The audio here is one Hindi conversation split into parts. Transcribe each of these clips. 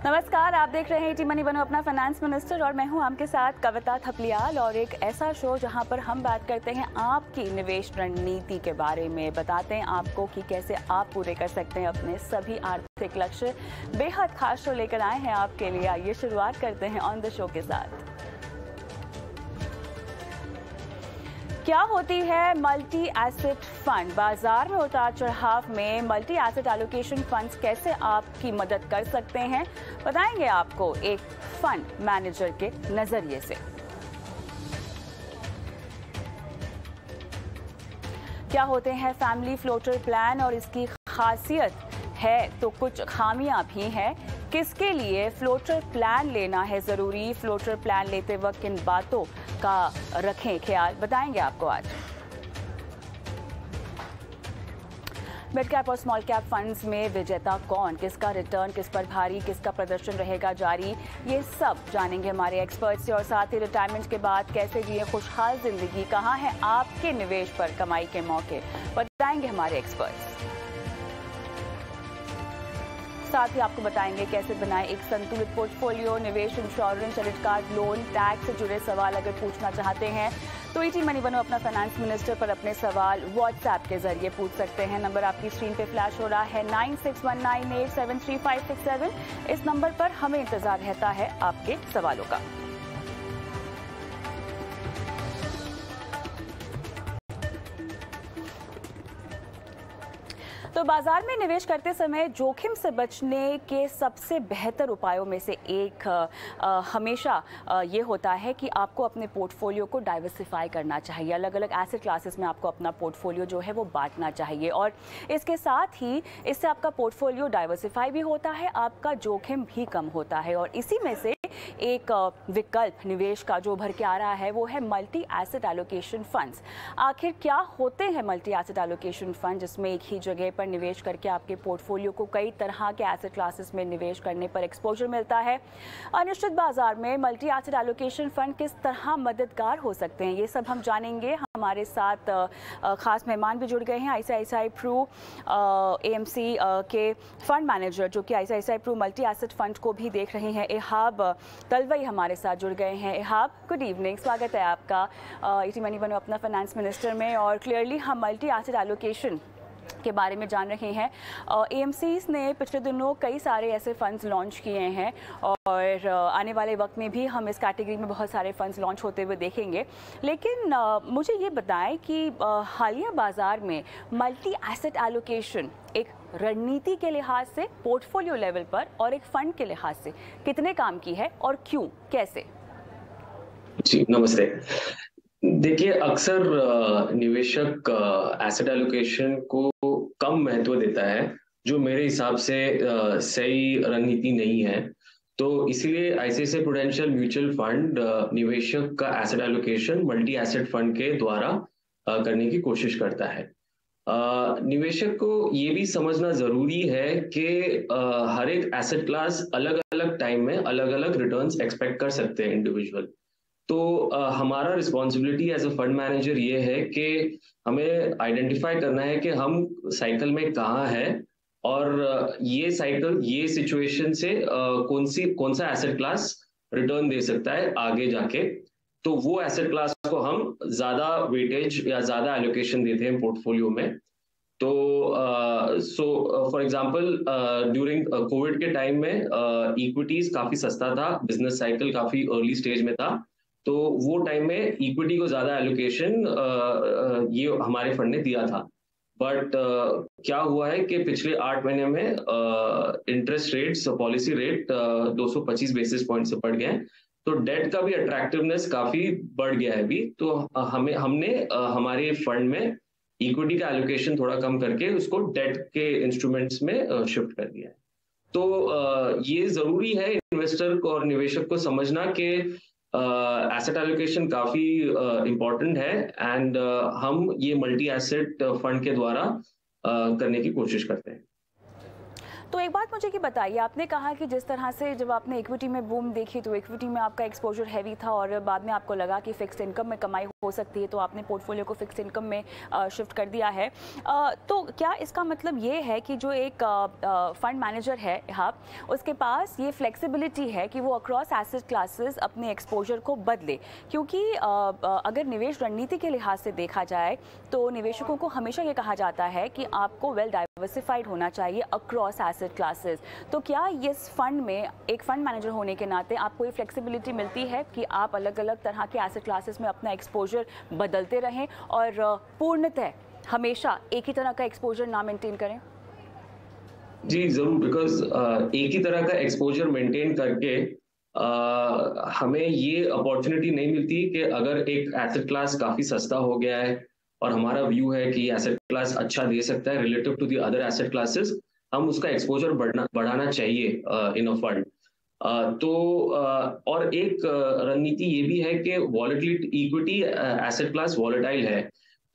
नमस्कार, आप देख रहे हैं टी मनी बनो अपना फाइनेंस मिनिस्टर और मैं हूं आपके साथ कविता थपलियाल और एक ऐसा शो जहां पर हम बात करते हैं आपकी निवेश रणनीति के बारे में, बताते हैं आपको कि कैसे आप पूरे कर सकते हैं अपने सभी आर्थिक लक्ष्य। बेहद खास शो लेकर आए हैं आपके लिए। आइए शुरुआत करते हैं ऑन द शो के साथ। क्या होती है मल्टी एसेट फंड? बाजार में उतार चढ़ाव में मल्टी एसेट एलोकेशन फंड्स कैसे आपकी मदद कर सकते हैं, बताएंगे आपको एक फंड मैनेजर के नजरिए से। क्या होते हैं फैमिली फ्लोटर प्लान और इसकी खासियत है तो कुछ खामियां भी हैं। किसके लिए फ्लोटर प्लान लेना है जरूरी? फ्लोटर प्लान लेते वक्त किन बातों का रखें ख्याल, बताएंगे आपको आज। मिड कैप और स्मॉल कैप फंड्स में विजेता कौन, किसका रिटर्न किस पर भारी, किसका प्रदर्शन रहेगा जारी, ये सब जानेंगे हमारे एक्सपर्ट से। और साथ ही रिटायरमेंट के बाद कैसे जिए खुशहाल जिंदगी, कहाँ है आपके निवेश पर कमाई के मौके, बताएंगे हमारे एक्सपर्ट्स। साथ ही आपको बताएंगे कैसे बनाएं एक संतुलित पोर्टफोलियो। निवेश, insurance, credit card, loan, tax से जुड़े सवाल अगर पूछना चाहते हैं तो ईटी मनी बनो अपना फाइनेंस मिनिस्टर पर अपने सवाल व्हाट्सएप के जरिए पूछ सकते हैं। नंबर आपकी स्क्रीन पे फ्लैश हो रहा है 9619873567। इस नंबर पर हमें इंतजार रहता है आपके सवालों का। तो बाजार में निवेश करते समय जोखिम से बचने के सबसे बेहतर उपायों में से एक हमेशा ये होता है कि आपको अपने पोर्टफोलियो को डाइवर्सिफाई करना चाहिए। अलग अलग एसेट क्लासेस में आपको अपना पोर्टफोलियो जो है वो बांटना चाहिए और इसके साथ ही इससे आपका पोर्टफोलियो डाइवर्सिफाई भी होता है, आपका जोखिम भी कम होता है। और इसी में से एक विकल्प निवेश का जो उभर के आ रहा है वो है मल्टी एसेट एलोकेशन फंड्स। आखिर क्या होते हैं मल्टी एसेट एलोकेशन फंड, जिसमें एक ही जगह पर निवेश करके आपके पोर्टफोलियो को कई तरह के एसेट क्लासेस में निवेश करने पर एक्सपोजर मिलता है। अनिश्चित बाजार में मल्टी एसेट एलोकेशन फंड किस तरह मददगार हो सकते हैं, ये सब हम जानेंगे। हमारे साथ खास मेहमान भी जुड़ गए हैं। आईसीआईसीआई प्रू एएमसी के फंड मैनेजर जो कि ICICI Pru multi asset fund को भी देख रहे हैं, इहाब तलवई हमारे साथ जुड़ गए हैं। इहाब, गुड इवनिंग, स्वागत है आपका ईटी मनी बनो अपना फाइनेंस मिनिस्टर में। और क्लियरली हम मल्टी एसेट एलोकेशन के बारे में जान रहे हैं। एएमसीज ने पिछले दिनों कई सारे ऐसे फंड्स लॉन्च किए हैं और आने वाले वक्त में भी हम इस कैटेगरी में बहुत सारे फंड्स लॉन्च होते हुए देखेंगे। लेकिन मुझे ये बताएं कि हालिया बाजार में मल्टी एसेट एलोकेशन एक रणनीति के लिहाज से, पोर्टफोलियो लेवल पर और एक फंड के लिहाज से कितने काम की है और क्यों, कैसे? जी नमस्ते। देखिए, अक्सर निवेशक एसेट एलोकेशन को कम महत्व देता है, जो मेरे हिसाब से सही रणनीति नहीं है। तो इसीलिए आईसीआईसीआई प्रूडेंशियल म्यूचुअल फंड निवेशक का asset allocation multi asset fund के द्वारा करने की कोशिश करता है। निवेशक को ये भी समझना जरूरी है कि हर एक एसेट क्लास अलग अलग टाइम में अलग अलग रिटर्न्स एक्सपेक्ट कर सकते हैं इंडिविजुअल। तो हमारा responsibility as a fund manager ये है कि हमें आइडेंटिफाई करना है कि हम साइकिल में कहाँ है और ये साइकिल, ये सिचुएशन से कौन सा एसेट क्लास रिटर्न दे सकता है आगे जाके। तो वो एसेट क्लास को हम ज्यादा वेटेज या ज्यादा एलोकेशन देते हैं पोर्टफोलियो में। तो फॉर एग्जांपल ड्यूरिंग कोविड के टाइम में इक्विटीज काफी सस्ता था, बिजनेस साइकिल काफी अर्ली स्टेज में था। तो वो टाइम में इक्विटी को ज्यादा एलोकेशन ये हमारे फंड ने दिया था। बट क्या हुआ है कि पिछले 8 महीने में interest rates, policy rate 225 basis point से बढ़ गए हैं। तो डेट का भी अट्रैक्टिवनेस काफी बढ़ गया है अभी। तो हमने हमारे फंड में इक्विटी का एलोकेशन थोड़ा कम करके उसको डेट के इंस्ट्रूमेंट्स में शिफ्ट कर दिया है। तो ये जरूरी है इन्वेस्टर को और निवेशक को समझना कि एसेट एलोकेशन काफी इम्पोर्टेंट है एंड हम ये मल्टी एसेट फंड के द्वारा करने की कोशिश करते हैं। तो एक बात मुझे कि बताइए, आपने कहा कि जिस तरह से जब आपने इक्विटी में बूम देखी तो इक्विटी में आपका एक्सपोजर हैवी था और बाद में आपको लगा कि फिक्स्ड इनकम में कमाई हो सकती है, तो आपने पोर्टफोलियो को फिक्स्ड इनकम में शिफ्ट कर दिया है। तो क्या इसका मतलब ये है कि जो एक फंड मैनेजर है यहाँ, उसके पास ये फ्लेक्सिबिलिटी है कि वो अक्रॉस एसेट क्लासेस अपने एक्सपोजर को बदले? क्योंकि अगर निवेश रणनीति के लिहाज से देखा जाए तो निवेशकों को हमेशा ये कहा जाता है कि आपको वेल डाइवर्सिफाइड होना चाहिए अक्रॉस एसेट क्लासेस। तो क्या इस फंड में एक फंड मैनेजर होने के नाते आपको ये फ्लेक्सिबिलिटी मिलती है कि आप अलग अलग तरह के एसेट क्लासेस में अपना एक्सपोजर बदलते रहें और पूर्णतः हमेशा एक ही तरह का एक्सपोजर ना मेंटेन करें? जी जरूर, बिकॉज एक ही तरह का एक्सपोजर मेंटेन करके हमें ये अपॉर्चुनिटी नहीं मिलती कि अगर एक एसेट क्लास काफी सस्ता हो गया है और हमारा व्यू है कि एसेट क्लास अच्छा दे सकता है relative to the other asset classes, हम उसका एक्सपोजर बढ़ाना चाहिए इन अ फंड। और एक रणनीति ये भी है कि volatility, equity asset class volatile है,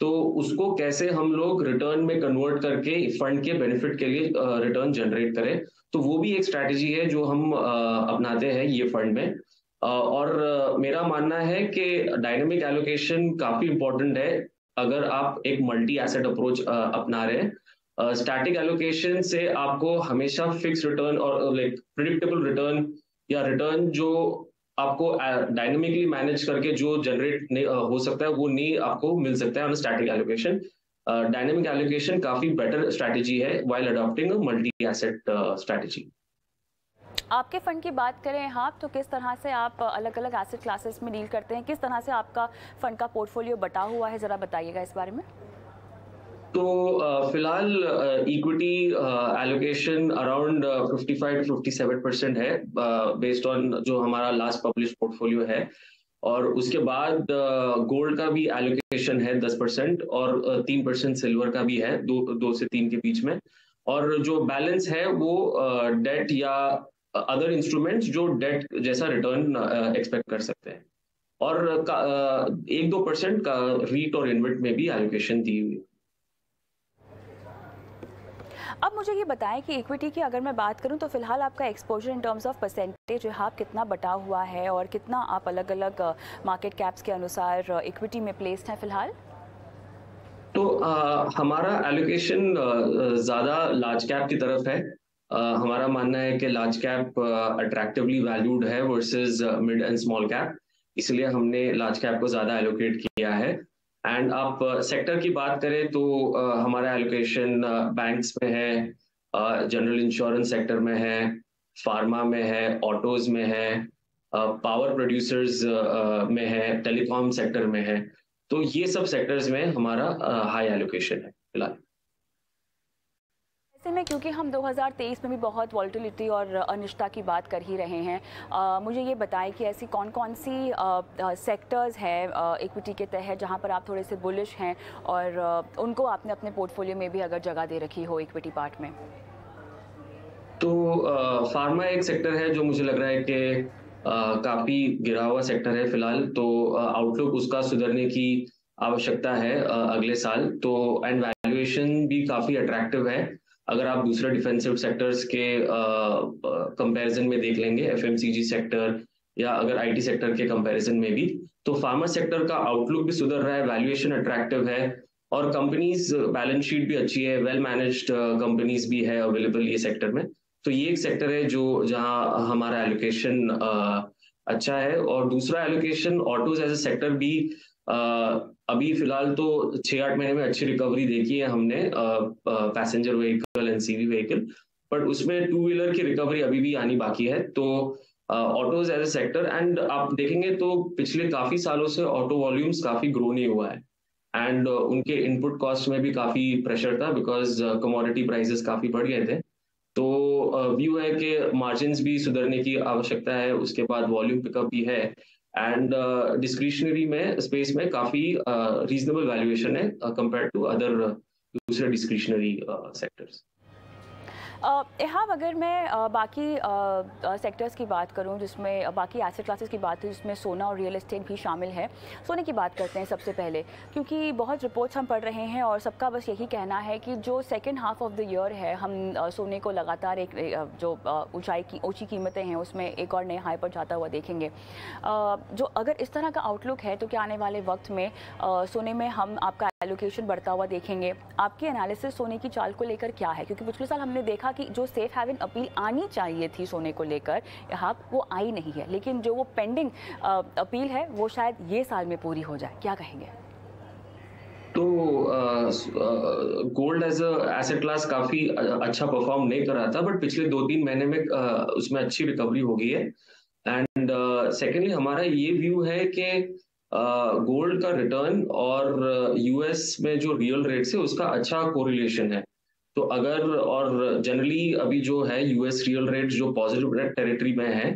तो उसको कैसे हम लोग रिटर्न में कन्वर्ट करके फंड के बेनिफिट के लिए रिटर्न जनरेट करें, तो वो भी एक स्ट्रैटेजी है जो हम अपनाते हैं ये फंड में। मेरा मानना है कि डायनेमिक एलोकेशन काफी इंपॉर्टेंट है अगर आप एक मल्टी एसेट अप्रोच अपना रहे हैं। स्टैटिक एलोकेशन से आपको हमेशा फिक्स रिटर्न और लाइक प्रिडिक्टेबल रिटर्न या रिटर्न जो आपको डायनेमिकली मैनेज करके जो जनरेट हो सकता है वो नहीं आपको मिल सकता है on static allocation. Dynamic allocation काफी बेटर स्ट्रैटेजी है while adopting a multi asset strategy. आपके फंड की बात करें हाँ, तो किस तरह से आप अलग अलग एसेट क्लासेस में डील करते हैं? किस तरह से आपका फंड का पोर्टफोलियो बटा हुआ है, जरा बताइएगा इस बारे में। तो फिलहाल इक्विटी एलोकेशन अराउंड 55-57% है बेस्ड ऑन जो हमारा लास्ट पब्लिश पोर्टफोलियो है। और उसके बाद गोल्ड का भी एलोकेशन है 10% और 3% सिल्वर का भी है, 2 से 3 के बीच में। और जो बैलेंस है वो डेट या अदर इंस्ट्रूमेंट्स जो डेट जैसा रिटर्न एक्सपेक्ट कर सकते हैं। और 1-2% का रीट और इन्वेट में भी एलोकेशन दी हुई है। अब मुझे ये बताएं कि इक्विटी की अगर मैं बात करूं तो फिलहाल आपका exposure in terms of percentage जो है आप कितना बटा हुआ है और कितना आप अलग अलग मार्केट कैप्स के अनुसार इक्विटी में प्लेस्ड हैं फिलहाल? तो हमारा एलोकेशन ज्यादा लार्ज कैप की तरफ है। हमारा मानना है कि लार्ज कैप अट्रैक्टिवली वैल्यूड है versus mid and small cap, इसलिए हमने लार्ज कैप को ज्यादा एलोकेट किया है। एंड आप सेक्टर की बात करें तो हमारा एलोकेशन बैंक्स में है, जनरल इंश्योरेंस सेक्टर में है, फार्मा में है, ऑटोज में है, पावर प्रोड्यूसर्स में है, टेलीकॉम सेक्टर में है। तो ये सब सेक्टर्स में हमारा हाई एलोकेशन है फिलहाल। ऐसे में क्योंकि हम 2023 में भी बहुत वॉलेटिलिटी और अनिश्चितता की बात कर ही रहे हैं, मुझे ये बताएं कि ऐसी कौन कौन सी सेक्टर्स हैं इक्विटी के तहत जहां पर आप थोड़े से बुलिश हैं और उनको आपने अपने पोर्टफोलियो में भी अगर जगह दे रखी हो इक्विटी पार्ट में? तो फार्मा एक सेक्टर है जो मुझे लग रहा है कि काफी गिरा हुआ सेक्टर है फिलहाल, तो आउटलुक उसका सुधरने की आवश्यकता है अगले साल। तो एंड वैल्यूएशन भी काफी अट्रैक्टिव है अगर आप दूसरे डिफेंसिव सेक्टर्स के कंपैरिजन में देख लेंगे, एफएमसीजी सेक्टर या अगर आईटी सेक्टर के कंपैरिजन में भी, तो फार्मा सेक्टर का आउटलुक भी सुधर रहा है, वैल्यूएशन अट्रैक्टिव है और कंपनीज बैलेंस शीट भी अच्छी है, वेल मैनेज्ड कंपनीज भी है अवेलेबल ये सेक्टर में। तो ये एक सेक्टर है जो जहां हमारा एलोकेशन अच्छा है। और दूसरा allocation autos as a sector भी अभी फिलहाल तो 6-8 महीने में अच्छी रिकवरी देखी है हमने passenger vehicle and CV vehicle, but उसमें टू व्हीलर की रिकवरी अभी भी आनी बाकी है। तो autos as a sector, and आप देखेंगे तो पिछले काफी सालों से ऑटो वॉल्यूम्स काफी ग्रो नहीं हुआ है एंड उनके इनपुट कॉस्ट में भी काफी प्रेशर था बिकॉज कमोडिटी प्राइसेस काफी बढ़ गए थे। तो व्यू है कि मार्जिन्स भी सुधरने की आवश्यकता है, उसके बाद वॉल्यूम पिकअप भी है एंड डिस्क्रिशनरी में स्पेस में काफी रीजनेबल वैल्यूएशन है कंपेयर टू अदर दूसरे डिस्क्रिशनरी सेक्टर्स। इहाब, अगर मैं बाकी सेक्टर्स की बात करूं, जिसमें बाकी एसेट क्लासेस की बात है, जिसमें सोना और रियल एस्टेट भी शामिल है। सोने की बात करते हैं सबसे पहले, क्योंकि बहुत रिपोर्ट्स हम पढ़ रहे हैं और सबका बस यही कहना है कि जो second half of the year है, हम सोने को लगातार एक जो ऊंची कीमतें हैं उसमें एक और नए हाई पर जाता हुआ देखेंगे। जो अगर इस तरह का आउटलुक है तो क्या आने वाले वक्त में सोने में हम आपका एलोकेशन बढ़ता हुआ देखेंगे? आपकी एनालिसिस सोने की चाल को लेकर क्या है? क्योंकि पिछले साल हमने देखा कि जो सेफ हेवन अपील आनी चाहिए थी सोने को लेकर, यहाँ वो आई नहीं है, लेकिन जो वो पेंडिंग अपील है वो शायद ये साल में पूरी हो जाए। क्या कहेंगे? तो gold as a asset class काफी अच्छा परफॉर्म नहीं कर रहा था, बट पिछले 2-3 महीने में उसमें अच्छी रिकवरी हो गई है। एंड सेकेंडली हमारा ये व्यू है कि गोल्ड का रिटर्न और यूएस में जो रियल रेट्स है उसका अच्छा कोरिलेशन है। तो अगर और जनरली अभी जो है यूएस रियल रेट्स जो पॉजिटिव टेरिटरी में है,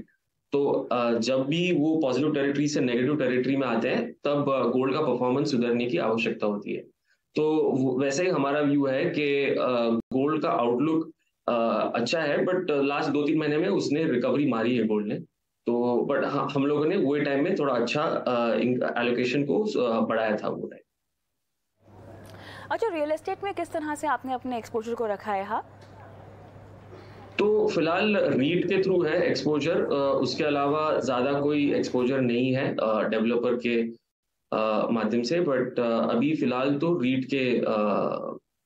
तो जब भी वो पॉजिटिव टेरिटरी से नेगेटिव टेरिटरी में आते हैं तब गोल्ड का परफॉर्मेंस सुधरने की आवश्यकता होती है। तो वैसे ही हमारा व्यू है कि गोल्ड का आउटलुक अच्छा है, बट लास्ट 2-3 महीने में उसने रिकवरी मारी है गोल्ड ने। तो बट हम लोगों ने वो टाइम में थोड़ा अच्छा एलोकेशन को बढ़ाया था वो टाइम। अच्छा, रियल एस्टेट में किस तरह से आपने अपने एक्सपोजर को रखा है? हाँ, तो फिलहाल रीट के थ्रू है एक्सपोजर, उसके अलावा ज्यादा कोई एक्सपोजर नहीं है डेवलपर के माध्यम से, बट अभी फिलहाल तो रीट के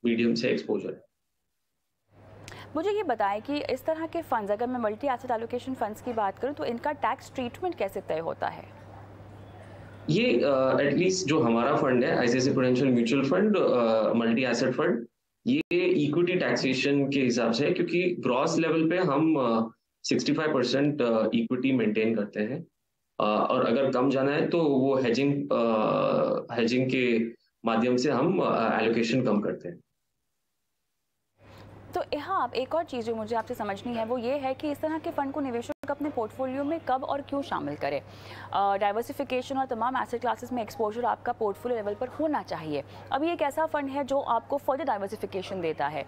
मीडियम से एक्सपोजर है। मुझे ये बताएं कि इस तरह के फंड्स, अगर मैं मल्टी एसेट एलोकेशन फंड्स की बात करूं, तो इनका टैक्स ट्रीटमेंट कैसे तय होता है? ये एटलीस्ट जो हमारा फंड है, ICICI prudential mutual fund multi asset fund, ये इक्विटी टैक्सेशन के हिसाब से है, क्योंकि ग्रॉस लेवल पे हम 65% इक्विटी मेंटेन करते हैं। और अगर कम जाना है तो वो हेजिंग के माध्यम से हम एलोकेशन कम करते हैं। तो यहाँ आप एक और चीज़ जो मुझे आपसे समझनी है वो ये है कि इस तरह के फंड को निवेशक अपने पोर्टफोलियो में कब और क्यों शामिल करें? डाइवर्सिफिकेशन और तमाम एसेट क्लासेस में एक्सपोजर आपका पोर्टफोलियो लेवल पर होना चाहिए। अभी एक ऐसा फंड है जो आपको फर्दर डाइवर्सिफिकेशन देता है।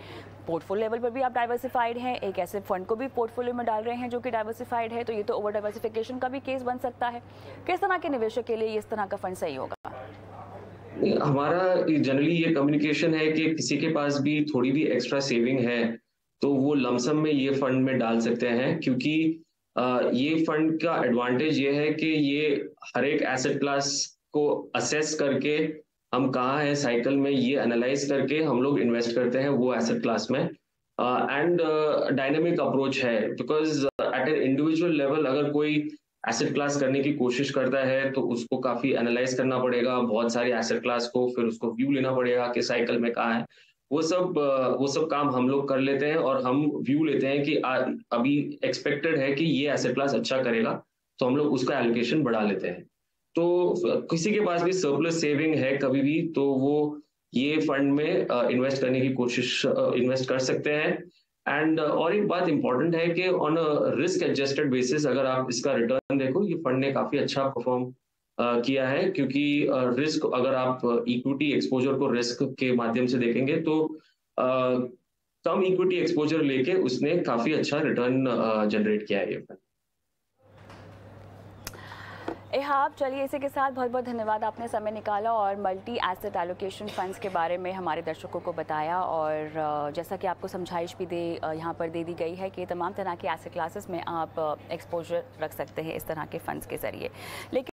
पोर्टफोलियो लेवल पर भी आप डाइवर्सिफाइड हैं, एक ऐसे फंड को भी पोर्टफोलियो में डाल रहे हैं जो कि डाइवर्सिफाइड है, तो ये तो ओवर डाइवर्सिफिकेशन का भी केस बन सकता है। किस तरह के निवेशक के लिए इस तरह का फंड सही होगा? हमारा जनरली ये कम्युनिकेशन है कि किसी के पास भी थोड़ी भी एक्स्ट्रा सेविंग है तो वो लमसम में ये फंड में डाल सकते हैं, क्योंकि ये फंड का एडवांटेज ये है कि ये हर एक एसेट क्लास को असेस करके हम कहाँ है साइकिल में, ये एनालाइज करके हम लोग इन्वेस्ट करते हैं वो एसेट क्लास में। एंड डायनेमिक अप्रोच है, because at an individual level अगर कोई एसेट क्लास करने की कोशिश करता है तो उसको काफी एनालाइज करना पड़ेगा, बहुत सारी एसेट क्लास को, फिर उसको व्यू लेना पड़ेगा कि साइकिल में कहाँ है। वो सब काम हम लोग कर लेते हैं और हम व्यू लेते हैं कि अभी एक्सपेक्टेड है कि ये एसेट क्लास अच्छा करेगा, तो हम लोग उसका एलोकेशन बढ़ा लेते हैं। तो किसी के पास भी सरप्लस सेविंग है कभी भी, तो वो ये फंड में इन्वेस्ट करने की कोशिश इन्वेस्ट कर सकते हैं। एंड और एक बात इंपॉर्टेंट है कि on a risk adjusted basis अगर आप इसका रिटर्न देखो, ये फंड ने काफी अच्छा परफॉर्म किया है, क्योंकि रिस्क अगर आप इक्विटी एक्सपोजर को रिस्क के माध्यम से देखेंगे तो कम इक्विटी एक्सपोजर लेके उसने काफी अच्छा रिटर्न जनरेट किया है ये फंड। इहाब, चलिए इसी के साथ बहुत बहुत धन्यवाद, आपने समय निकाला और मल्टी एसेट एलोकेशन फंड्स के बारे में हमारे दर्शकों को बताया। और जैसा कि आपको समझाइश भी यहाँ पर दे दी गई है कि तमाम तरह के एसेट क्लासेस में आप एक्सपोजर रख सकते हैं इस तरह के फंड्स के ज़रिए। लेकिन